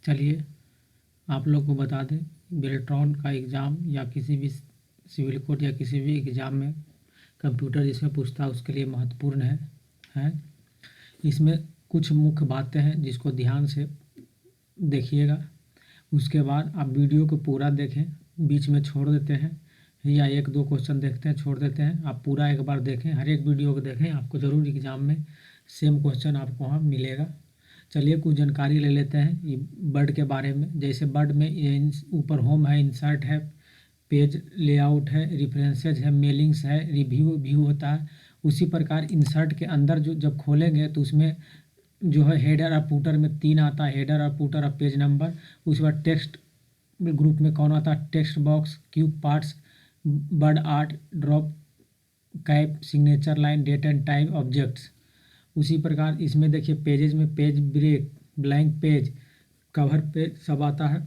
चलिए आप लोग को बता दें, बेल्ट्रॉन का एग्ज़ाम या किसी भी सिविल कोर्ट या किसी भी एग्ज़ाम में कंप्यूटर जिसमें पूछता है उसके लिए महत्वपूर्ण है। इसमें कुछ मुख्य बातें हैं जिसको ध्यान से देखिएगा। उसके बाद आप वीडियो को पूरा देखें, बीच में छोड़ देते हैं या एक दो क्वेश्चन देखते हैं छोड़ देते हैं। आप पूरा एक बार देखें, हर एक वीडियो को देखें, आपको ज़रूर एग्ज़ाम में सेम क्वेश्चन आपको वहाँ मिलेगा। चलिए कुछ जानकारी ले लेते हैं ये वर्ड के बारे में। जैसे वर्ड में ये ऊपर होम है, इंसर्ट है, पेज लेआउट है, रेफरेंसेज है, मेलिंग्स है, रिव्यू व्यू होता है। उसी प्रकार इंसर्ट के अंदर जो जब खोलेंगे तो उसमें जो है हेडर और फूटर में 3 आता है, हेडर और फूटर और पेज नंबर। उसके बाद टेक्स्ट ग्रुप में कौन आता है, text box, quick parts, word art, drop cap, signature line, date and time, objects. उसी प्रकार इसमें देखिए पेजेज में page break, blank page, cover page सब आता है।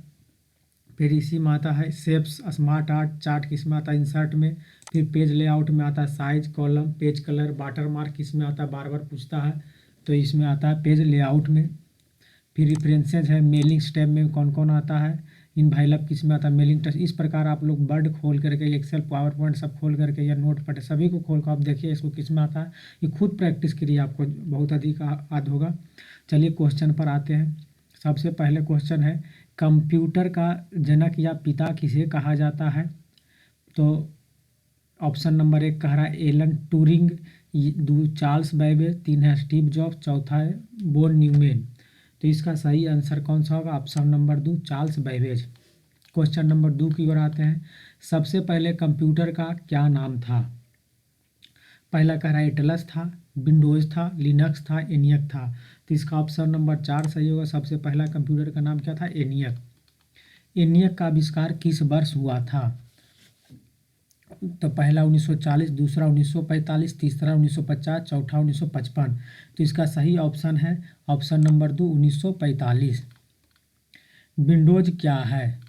फिर इसी में आता है शेप्स, स्मार्ट आर्ट, चार्ट किस में आता है, इंसर्ट में। फिर पेज लेआउट में आता है size, column, page colour, water mark किस में आता है, बार बार पूछता है तो इसमें आता है पेज लेआउट में। फिर रेफरेंसेज है, मेलिंग स्टेप में कौन कौन आता है, इनवाइलप किस में आता है, मेलिंग टेस्ट। इस प्रकार आप लोग वर्ड खोल करके, एक्सेल, पावर पॉइंट सब खोल करके या नोट पढ़े सभी को खोल कर आप देखिए इसको किस में आता है। ये खुद प्रैक्टिस करिए, आपको बहुत अधिक याद होगा। चलिए क्वेश्चन पर आते हैं। सबसे पहले क्वेश्चन है, कंप्यूटर का जनक या पिता किसे कहा जाता है। तो ऑप्शन नंबर 1 कह रहा है एलन ट्यूरिंग, 2 चार्ल्स बैबेज, 3 है स्टीव जॉब्स, चौथा है वॉन न्यूमैन। तो इसका सही आंसर कौन सा होगा, option number 2 Charles Babbage. Question number 2 की ओर आते हैं। सबसे पहले कंप्यूटर का क्या नाम था। पहला कह रहा है एटलस था, विंडोज था, लिनक्स था, एनियक था। तो इसका ऑप्शन नंबर 4 सही होगा। सबसे पहला कंप्यूटर का नाम क्या था, एनियक। एनियक का आविष्कार किस वर्ष हुआ था। तो पहला 1940, दूसरा 1945, तीसरा 1950, चौथा 1955। तो इसका सही ऑप्शन है ऑप्शन नंबर 2 1945। विंडोज क्या है,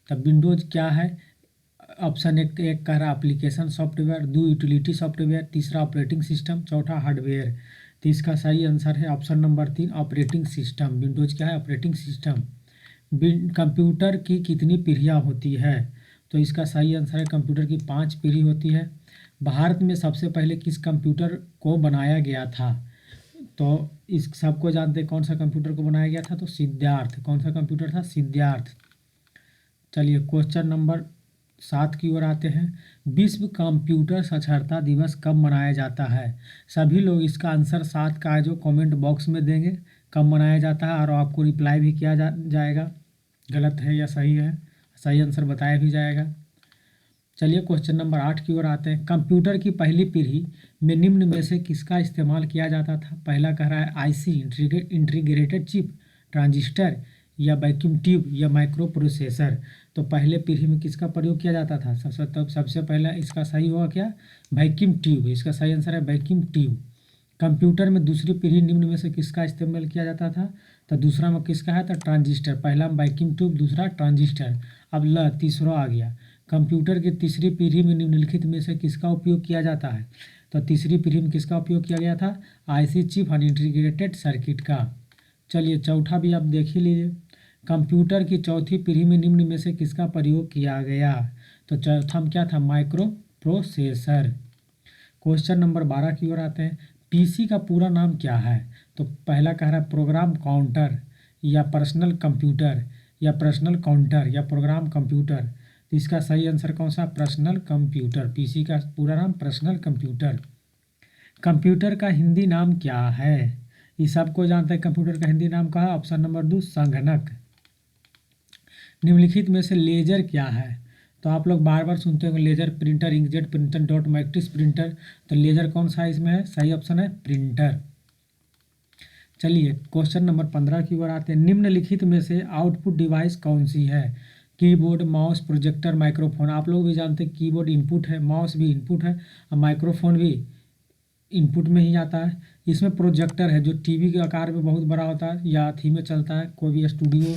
तब विंडोज क्या है, ऑप्शन एक कह रहा एप्लीकेशन सॉफ्टवेयर, 2 यूटिलिटी सॉफ्टवेयर, तीसरा ऑपरेटिंग सिस्टम, चौथा हार्डवेयर। तो इसका सही आंसर है option number 3 operating system. Windows क्या है, ऑपरेटिंग सिस्टम। कंप्यूटर की कितनी पीढ़ियाँ होती है। तो इसका सही आंसर है कंप्यूटर की 5 पीढ़ी होती है। भारत में सबसे पहले किस कंप्यूटर को बनाया गया था। तो इस सबको जानते हैं कौन सा कंप्यूटर को बनाया गया था, तो सिद्धार्थ। कौन सा कंप्यूटर था, सिद्धार्थ। चलिए क्वेश्चन नंबर 7 की ओर आते हैं। विश्व कंप्यूटर साक्षरता दिवस कब मनाया जाता है। सभी लोग इसका आंसर 7 का जो कमेंट बॉक्स में देंगे कब मनाया जाता है, और आपको रिप्लाई भी किया जाएगा गलत है या सही है, सही आंसर बताया भी जाएगा। चलिए क्वेश्चन नंबर 8 की ओर आते हैं। कंप्यूटर की पहली पीढ़ी में निम्न में से किसका इस्तेमाल किया जाता था। पहला कह रहा है आईसी, इंटीग्रेटेड चिप, ट्रांजिस्टर, या वैक्यूम ट्यूब, या माइक्रो प्रोसेसर। तो पहले पीढ़ी में किसका प्रयोग किया जाता था, सबसे पहला इसका सही होगा क्या, वैक्यूम ट्यूब। इसका सही आंसर है वैक्यूम ट्यूब। कंप्यूटर में दूसरी पीढ़ी निम्न में से किसका इस्तेमाल किया जाता था। तो दूसरा में किसका है, तो ट्रांजिस्टर। पहला में वैक्यूम ट्यूब, दूसरा ट्रांजिस्टर। अब तीसरा आ गया। कंप्यूटर की तीसरी पीढ़ी में निम्नलिखित में से किसका उपयोग किया जाता है। तो तीसरी पीढ़ी में किसका उपयोग किया गया था, आईसी चिप और इंटीग्रेटेड सर्किट का। चलिए चौथा भी आप देख ही लीजिए। कंप्यूटर की चौथी पीढ़ी में निम्न में से किसका प्रयोग किया गया। तो चौथा में क्या था, माइक्रो प्रोसेसर। क्वेश्चन नंबर 12 की ओर आते हैं। पीसी का पूरा नाम क्या है। तो पहला कह रहा है प्रोग्राम काउंटर, या पर्सनल कंप्यूटर, या पर्सनल काउंटर, या प्रोग्राम कंप्यूटर। तो इसका सही आंसर कौन सा, पर्सनल कंप्यूटर। पीसी का पूरा नाम पर्सनल कंप्यूटर। कंप्यूटर का हिंदी नाम क्या है। ये सबको जानते हैं कंप्यूटर का हिंदी नाम क्या है, ऑप्शन नंबर 2 संगणक। निम्नलिखित में से लेजर क्या है। तो आप लोग बार बार सुनते होंगे laser, printer, inkjet printer, dot matrix printer. तो लेजर कौन सा इसमें है, सही ऑप्शन है प्रिंटर। चलिए क्वेश्चन नंबर 15 की ओर आते हैं। निम्नलिखित में से आउटपुट डिवाइस कौन सी है। Keyboard, mouse, projector, microphone. आप लोग भी जानते हैं कीबोर्ड इनपुट है, माउस भी इनपुट है, और माइक्रोफोन भी इनपुट में ही आता है। इसमें प्रोजेक्टर है जो टीवी के आकार में बहुत बड़ा होता है, या थी में चलता है, कोई भी स्टूडियो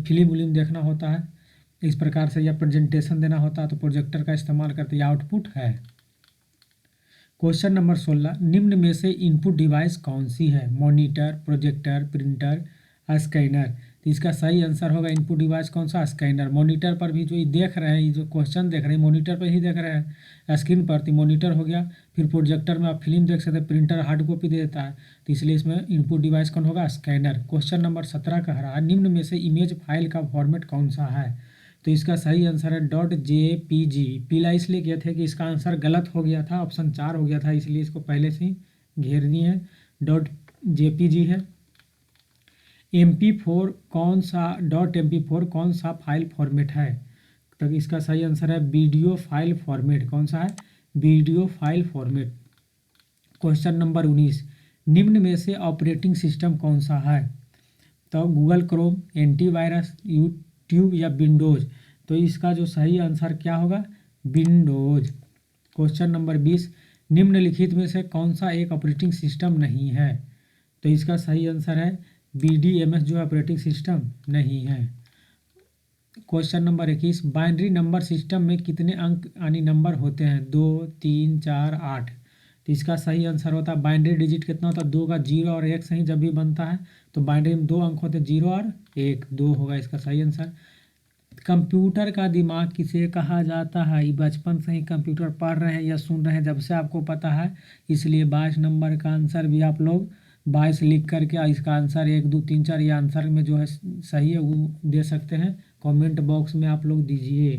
फिल्म विल्म देखना होता है इस प्रकार से, या प्रेजेंटेशन देना होता है तो प्रोजेक्टर का इस्तेमाल करते हैं, आउटपुट है। Question number 16। निम्न में से इनपुट डिवाइस कौन सी है। Monitor, projector, printer, scanner. तो इसका सही आंसर होगा इनपुट डिवाइस कौन सा, स्कैनर। मॉनिटर पर भी जो ये देख रहे हैं, ये जो क्वेश्चन देख रहे हैं मॉनिटर पर ही देख रहे हैं स्क्रीन पर, तो मॉनिटर हो गया। फिर प्रोजेक्टर में आप फिल्म देख सकते हैं, प्रिंटर हार्ड कॉपी दे देता है, तो इसलिए इसमें इनपुट डिवाइस कौन होगा, स्कैनर। क्वेश्चन नंबर 17 कह रहा है निम्न में से इमेज फाइल का फॉर्मेट कौन सा है, तो इसका सही आंसर है .jpg। पीला इसलिए किए थे कि इसका आंसर गलत हो गया था, ऑप्शन 4 हो गया था, इसलिए इसको पहले से ही घेर दिए हैं। .jpg है। MP4 कौन सा .mp4 कौन सा फाइल फॉर्मेट है, तो इसका सही आंसर है वीडियो फाइल फॉर्मेट। कौन सा है, video file format. Question number 19 निम्न में से ऑपरेटिंग सिस्टम कौन सा है, तो गूगल क्रोम, एंटीवायरस, यूट्यूब या विंडोज, तो इसका जो सही आंसर क्या होगा, विंडोज। क्वेश्चन नंबर 20 निम्नलिखित में से कौन सा एक ऑपरेटिंग सिस्टम नहीं है, तो इसका सही आंसर है BDMS जो ऑपरेटिंग सिस्टम नहीं है। Question number 21 binary number system में कितने अंक यानी नंबर होते हैं, 2, 3, 4, 8, तो इसका सही आंसर होता है बाइनरी डिजिट कितना होता है, 2 का 0 और 1 से ही जब भी बनता है तो बाइनरी में 2 अंक होते हैं, 0 और 1, 2 होगा इसका सही आंसर। कंप्यूटर का दिमाग किसे कहा जाता है, ये बचपन से ही कंप्यूटर पढ़ रहे हैं या सुन रहे हैं, जब से आपको पता है, इसलिए 22 नंबर का आंसर भी आप लोग 22 लिख करके इसका आंसर 1, 2, 3, 4 ये आंसर में जो है सही है वो दे सकते हैं, कमेंट बॉक्स में आप लोग दीजिए।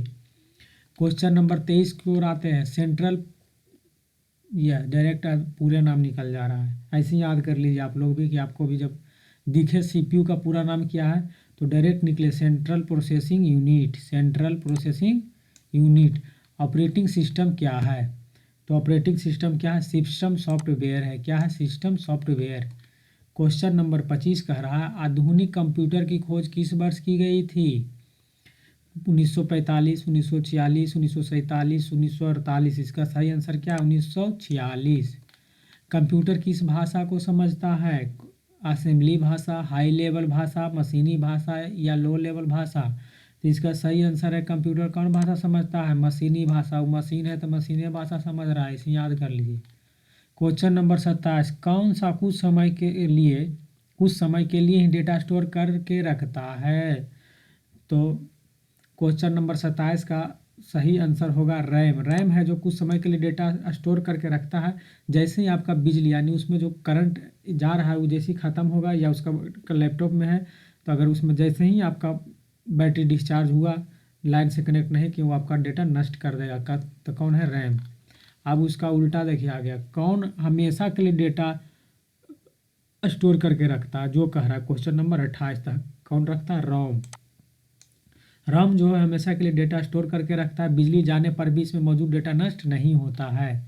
क्वेश्चन नंबर 23 की ओर आते हैं। सेंट्रल, यह डायरेक्ट पूरे नाम निकल जा रहा है, ऐसे ही याद कर लीजिए आप लोग भी कि आपको भी जब दिखे CPU का पूरा नाम क्या है तो डायरेक्ट निकले central processing unit. Central processing unit. Operating system क्या है, तो ऑपरेटिंग सिस्टम क्या है, सिस्टम सॉफ्टवेयर है। क्या है, सिस्टम सॉफ्टवेयर। क्वेश्चन नंबर 25 कह रहा है आधुनिक कंप्यूटर की खोज किस वर्ष की गई थी, 1945, 1946, 1947, 1948, इसका सही आंसर क्या है, 1946। कंप्यूटर किस भाषा को समझता है, असेंबली भाषा, हाई लेवल भाषा, मशीनी भाषा या लो लेवल भाषा, तो इसका सही आंसर है कंप्यूटर कौन भाषा समझता है, मशीनी भाषा। वो मशीन है तो मशीनी भाषा समझ रहा है, इसे याद कर लीजिए। क्वेश्चन नंबर 27 कौन सा कुछ समय के लिए ही डेटा स्टोर करके रखता है, तो क्वेश्चन नंबर 27 का सही आंसर होगा रैम। रैम है जो कुछ समय के लिए डेटा स्टोर करके रखता है, जैसे ही आपका बिजली यानी उसमें जो करंट जा रहा है वो जैसे ही ख़त्म होगा या उसका लैपटॉप में है तो अगर उसमें जैसे ही आपका बैटरी डिस्चार्ज हुआ, लाइन से कनेक्ट नहीं कि वो आपका डेटा नष्ट कर देगा का, तो कौन है, रैम। अब उसका उल्टा देखिए आ गया, कौन हमेशा के लिए डेटा स्टोर करके रखता है, जो कह रहा है क्वेश्चन नंबर 28 तक, कौन रखता है, रोम। रोम जो है हमेशा के लिए डेटा स्टोर करके रखता है, बिजली जाने पर भी इसमें मौजूद डेटा नष्ट नहीं होता है।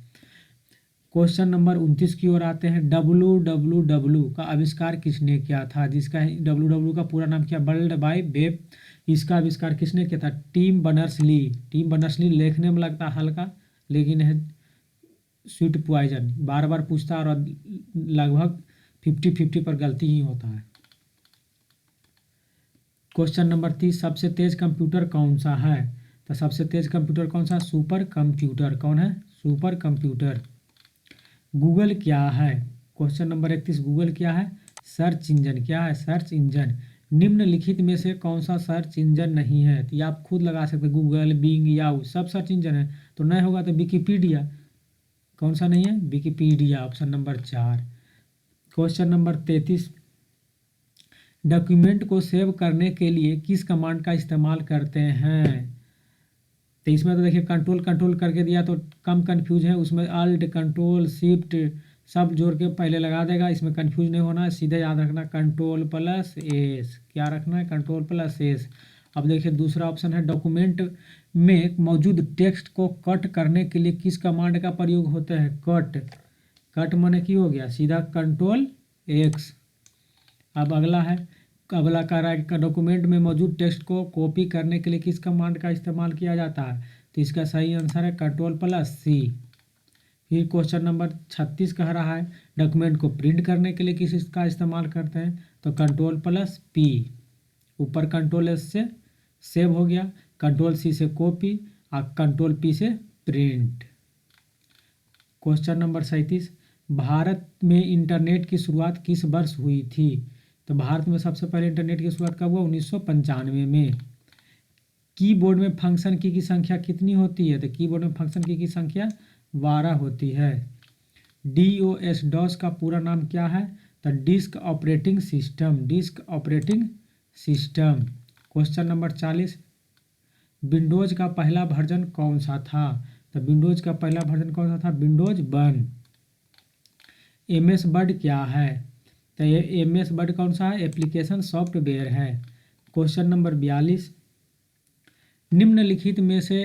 क्वेश्चन नंबर 29 की ओर आते हैं। WWW का आविष्कार किसने किया था, जिसका WWW का पूरा नाम क्या, वर्ल्ड वाइड वेब, इसका आविष्कार किसने किया था, टिम बर्नर्स-ली। टिम बर्नर्स-ली लिखने में लगता है हल्का लेकिन है स्वीट पॉइजन, बार बार पूछता है और लगभग 50-50 पर गलती ही होता है। क्वेश्चन नंबर 30 सबसे तेज कंप्यूटर कौन सा है, तो सबसे तेज कंप्यूटर कौन सा, सुपर कंप्यूटर। कौन है, सुपर कंप्यूटर। गूगल क्या है, क्वेश्चन नंबर 31 गूगल क्या है, सर्च इंजन। क्या है, सर्च इंजन। निम्नलिखित में से कौन सा सर्च इंजन नहीं है, तो ये आप खुद लगा सकते हैं, गूगल, बिंग, याहू सब सर्च इंजन है, तो नहीं होगा तो विकिपीडिया। कौन सा नहीं है, Wikipedia, option number 4। Question number 33 document को सेव करने के लिए किस कमांड का इस्तेमाल करते हैं, तो इसमें तो देखिए कंट्रोल करके दिया तो कम कंफ्यूज है, उसमें अल्ट, कंट्रोल, शिफ्ट सब जोड़ के पहले लगा देगा, इसमें कंफ्यूज नहीं होना है, सीधे याद रखना Ctrl+S। क्या रखना है, Ctrl+S। अब देखिए दूसरा ऑप्शन है डॉक्यूमेंट में मौजूद टेक्स्ट को कट करने के लिए किस कमांड का प्रयोग होता है, कट माने की हो गया सीधा Ctrl+X। अब अगला कह रहा है कि डॉक्यूमेंट में मौजूद टेक्स्ट को कॉपी करने के लिए किस कमांड का इस्तेमाल किया जाता है, तो इसका सही आंसर है Ctrl+C। फिर क्वेश्चन नंबर 36 कह रहा है डॉक्यूमेंट को प्रिंट करने के लिए किस इसका इस्तेमाल करते हैं, तो Ctrl+P। ऊपर Ctrl+S से सेव हो गया, Ctrl+C से कॉपी और Ctrl+P से प्रिंट। क्वेश्चन नंबर 37 भारत में इंटरनेट की शुरुआत किस वर्ष हुई थी, तो भारत में सबसे पहले इंटरनेट की शुरुआत कब हुआ? 1995 में। कीबोर्ड में फंक्शन की संख्या कितनी होती है? तो कीबोर्ड में फंक्शन की संख्या 12 होती है। DOS डॉस का पूरा नाम क्या है? तो disk operating system, disk operating system. Question number 40, Windows का पहला वर्जन कौन सा था? तो विंडोज का पहला वर्जन कौन सा था? विंडोज 1। MS वर्ड क्या है? तो ये MS वर्ड कौन सा है? एप्लीकेशन सॉफ्टवेयर है। क्वेश्चन नंबर 42, निम्नलिखित में से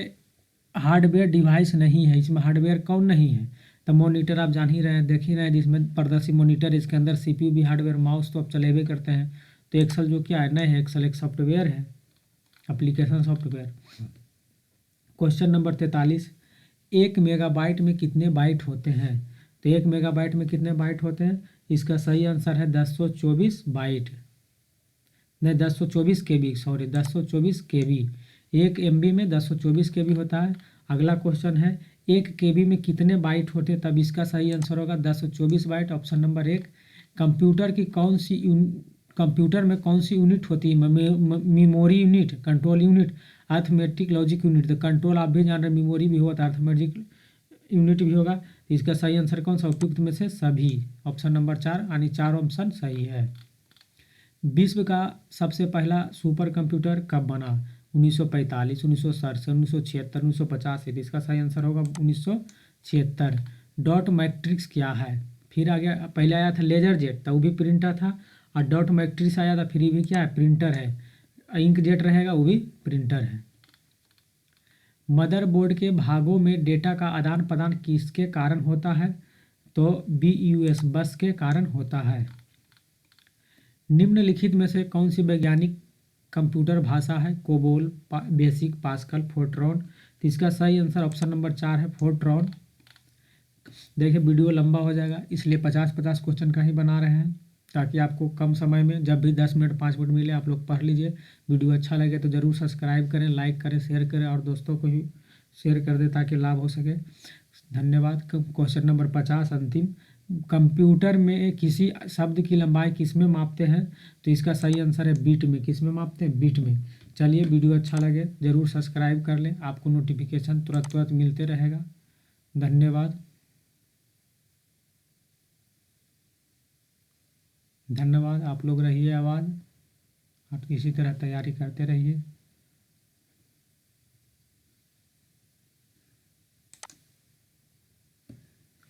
हार्डवेयर डिवाइस नहीं है, इसमें हार्डवेयर कौन नहीं है? तो मॉनिटर आप जान ही रहे हैं, देख ही रहे हैं, जिसमें प्रदर्शी मॉनिटर, इसके अंदर CPU भी हार्डवेयर, माउस तो आप चलेबे करते हैं। तो एक्सेल जो क्या है? नहीं है, एक्सेल एक सॉफ्टवेयर है, application software. Question number 43, 1 megabyte में कितने बाइट होते हैं? तो 1 मेगाबाइट में कितने बाइट होते हैं? इसका सही आंसर है 1024 बाइट, नहीं 1024 KB, सॉरी 1024 KB। 1 MB में 1024 KB होता है। अगला क्वेश्चन है, 1 KB में कितने बाइट होते हैं? तब इसका सही आंसर होगा 1024 बाइट, ऑप्शन नंबर 1। कंप्यूटर की कौन सी कंप्यूटर में कौन सी यूनिट होती है? Memory unit, control unit, arithmetic logic unit. तो कंट्रोल आप भी जान रहे हैं, मेमोरी भी होगा, अर्थमेटिक यूनिट भी होगा। तो इसका सही आंसर कौन सा? उपयुक्त में से सभी, ऑप्शन नंबर 4, यानी 4 ऑप्शन सही है। विश्व का सबसे पहला सुपर कंप्यूटर कब बना? 1945, 1967, 1976, 1985। इसका सही आंसर होगा 1976। डॉट मैट्रिक्स क्या है? फिर आ गया, पहले आया था लेजर जेट, तो वो भी प्रिंटर था, और डॉट मैट्रिक्स आया था, फिर ये भी क्या है? प्रिंटर है। इंक जेट रहेगा, वो भी प्रिंटर है। मदरबोर्ड के भागों में डेटा का आदान प्रदान किसके कारण होता है? तो BUS, बस के कारण होता है। निम्नलिखित में से कौन सी वैज्ञानिक कंप्यूटर भाषा है? COBOL, basic, pascal, Fortran. तो इसका सही आंसर ऑप्शन नंबर 4 है, फोर्ट्रॉन। देखिए वीडियो लंबा हो जाएगा, इसलिए 50-50 क्वेश्चन का ही बना रहे हैं, ताकि आपको कम समय में जब भी 10 मिनट 5 मिनट मिले आप लोग पढ़ लीजिए। वीडियो अच्छा लगे तो ज़रूर सब्सक्राइब करें, लाइक करें, शेयर करें, और दोस्तों को भी शेयर कर दें ताकि लाभ हो सके। धन्यवाद। क्वेश्चन नंबर 50 अंतिम, कंप्यूटर में किसी शब्द की लंबाई किस में मापते हैं? तो इसका सही आंसर है बीट में। किस में मापते हैं? बीट में। चलिए, वीडियो अच्छा लगे ज़रूर सब्सक्राइब कर लें, आपको नोटिफिकेशन तुरंत मिलते रहेगा। धन्यवाद। धन्यवाद। आप लोग रहिए आवाज़, आप इसी तरह तैयारी करते रहिए।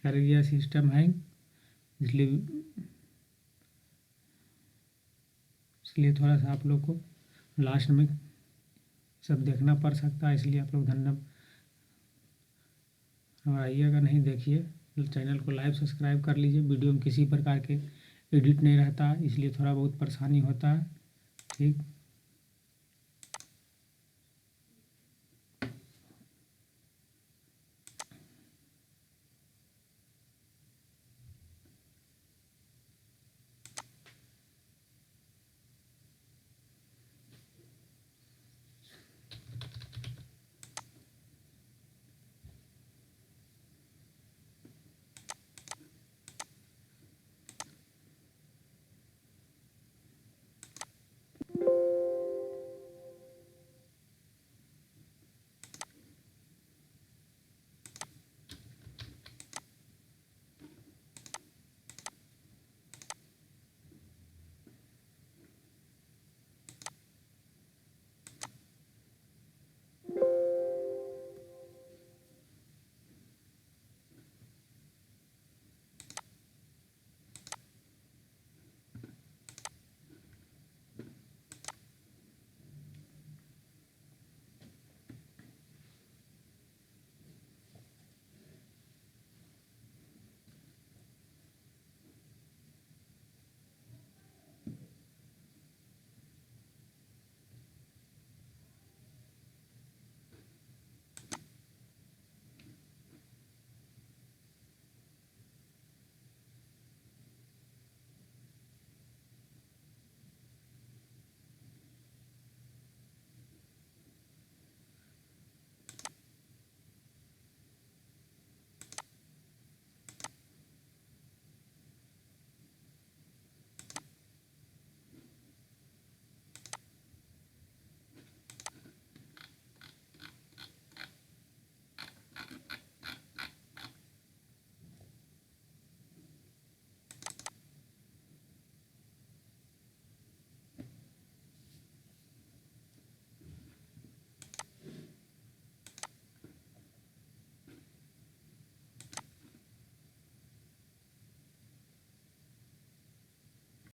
कर गया सिस्टम हैंग, इसलिए थोड़ा सा आप लोग को लास्ट में सब देखना पड़ सकता है, इसलिए आप लोग और आइएगा नहीं, देखिए चैनल को लाइव सब्सक्राइब कर लीजिए। वीडियो में किसी प्रकार के एडिट नहीं रहता, इसलिए थोड़ा बहुत परेशानी होता है। ठीक।